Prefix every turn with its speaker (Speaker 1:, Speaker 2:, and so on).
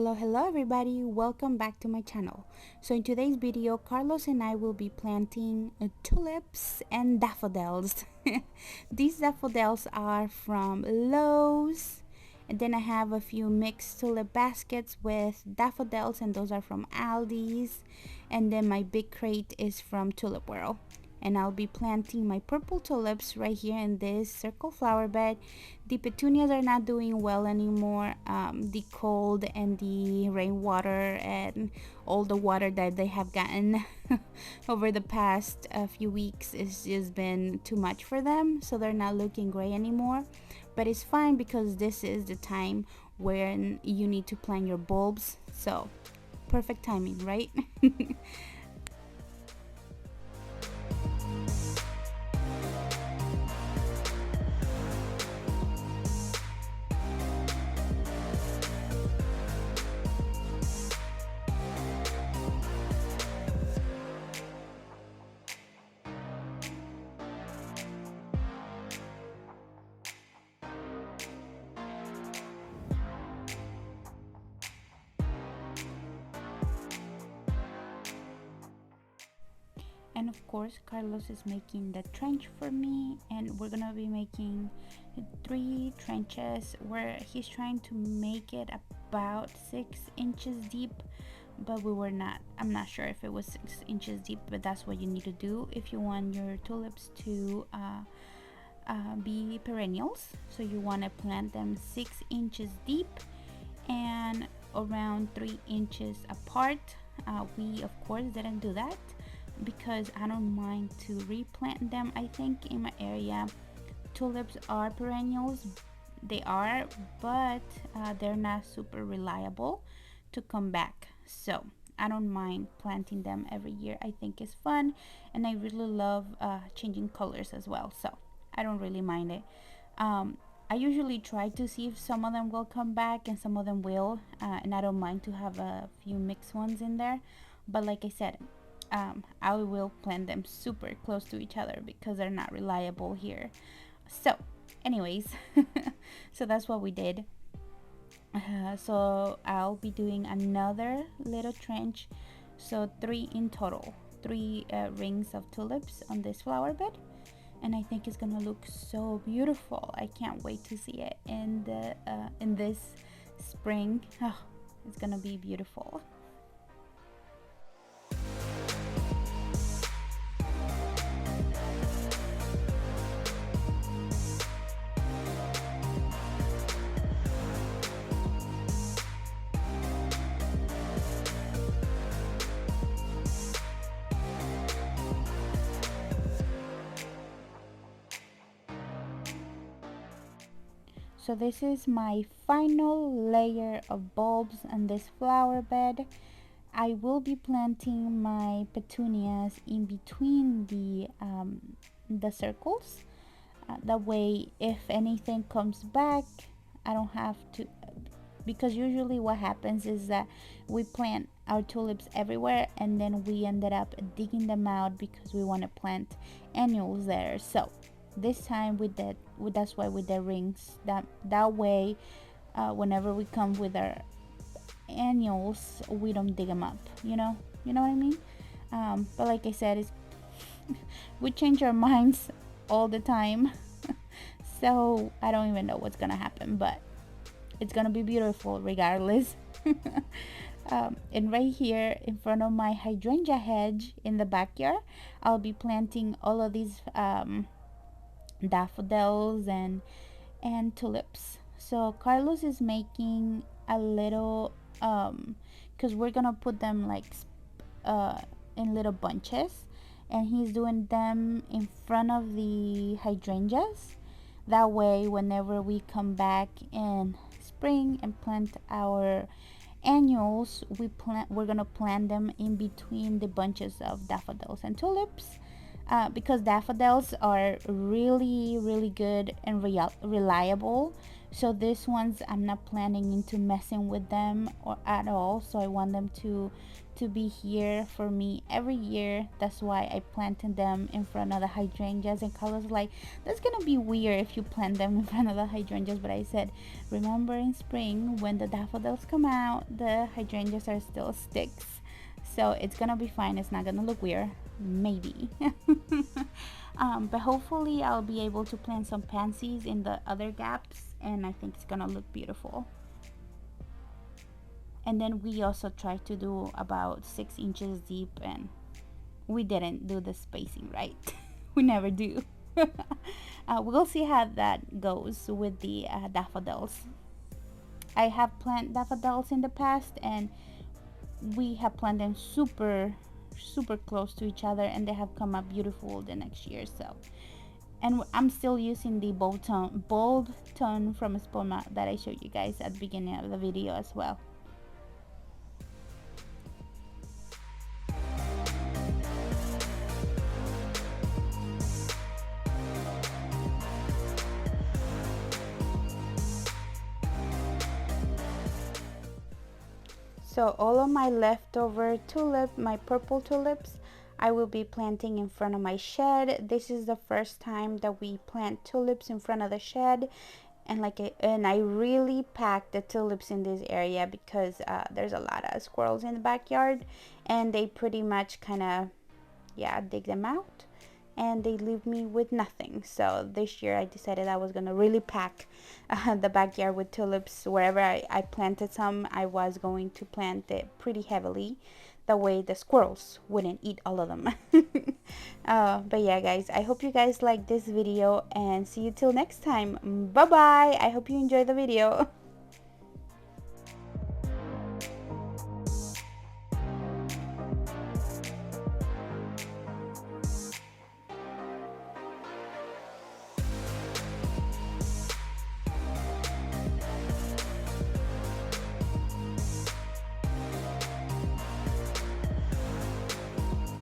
Speaker 1: Hello everybody, welcome back to my channel. So in today's video, Carlos and I will be planting tulips and daffodils. These daffodils are from Lowe's, and then I have a few mixed tulip baskets with daffodils, and those are from Aldi's, and then my big crate is from Tulip World. And I'll be planting my purple tulips right here in this circle flower bed. The petunias are not doing well anymore. The cold and the rainwater and all the water that they have gotten over the past few weeks has just been too much for them, so they're not looking great anymore. But it's fine because this is the time when you need to plant your bulbs, so perfect timing, right? And of course, Carlos is making the trench for me, and we're gonna be making 3 trenches where he's trying to make it about 6 inches deep, but I'm not sure if it was 6 inches deep, but that's what you need to do if you want your tulips to be perennials. So you want to plant them 6 inches deep and around 3 inches apart. We of course didn't do that because I don't mind to replant them. I think in my area tulips are perennials, they are, but they're not super reliable to come back, so I don't mind planting them every year. I think it's fun, and I really love changing colors as well, so I don't really mind it. I usually try to see if some of them will come back and some of them will, and I don't mind to have a few mixed ones in there, but like I said, I will plant them super close to each other because they're not reliable here. So anyways, so that's what we did. So I'll be doing another little trench, so 3 in total, 3 rings of tulips on this flower bed, and I think it's gonna look so beautiful. I can't wait to see it in this spring. Oh, it's gonna be beautiful. So this is my final layer of bulbs on this flower bed. I will be planting my petunias in between the circles. That way, if anything comes back, I don't have to, because usually what happens is that we plant our tulips everywhere and then we ended up digging them out because we want to plant annuals there. So this time that's why we did rings, that way whenever we come with our annuals we don't dig them up, you know what I mean. But like I said, it's we change our minds all the time. So I don't even know what's gonna happen, but it's gonna be beautiful regardless. And right here in front of my hydrangea hedge in the backyard, I'll be planting all of these daffodils and tulips. So Carlos is making a little because we're gonna put them like in little bunches, and he's doing them in front of the hydrangeas. That way whenever we come back in spring and plant our annuals, we're gonna plant them in between the bunches of daffodils and tulips, because daffodils are really good and reliable So these ones I'm not planning into messing with them or at all, so I want them to be here for me every year. That's why I planted them in front of the hydrangeas. And Carlos like, that's gonna be weird if you plant them in front of the hydrangeas, but I said, remember in spring when the daffodils come out, the hydrangeas are still sticks, so it's gonna be fine. It's not gonna look weird, maybe. But hopefully I'll be able to plant some pansies in the other gaps, and I think it's gonna look beautiful. And then we also tried to do about 6 inches deep, and we didn't do the spacing right. We never do. We'll see how that goes with the daffodils. I have planted daffodils in the past, and we have planted them super close to each other, and they have come up beautiful the next year. So, and I'm still using the bold tone from Espuma that I showed you guys at the beginning of the video as well. So all of my leftover tulip, my purple tulips, I will be planting in front of my shed. This is the first time that we plant tulips in front of the shed, and I really packed the tulips in this area because there's a lot of squirrels in the backyard, and they pretty much kind of, yeah, dig them out, and they leave me with nothing. So this year I decided I was gonna really pack the backyard with tulips. Wherever I planted some, I was going to plant it pretty heavily, that way the squirrels wouldn't eat all of them. But yeah guys, I hope you guys like this video, and see you till next time. Bye bye. I hope you enjoyed the video.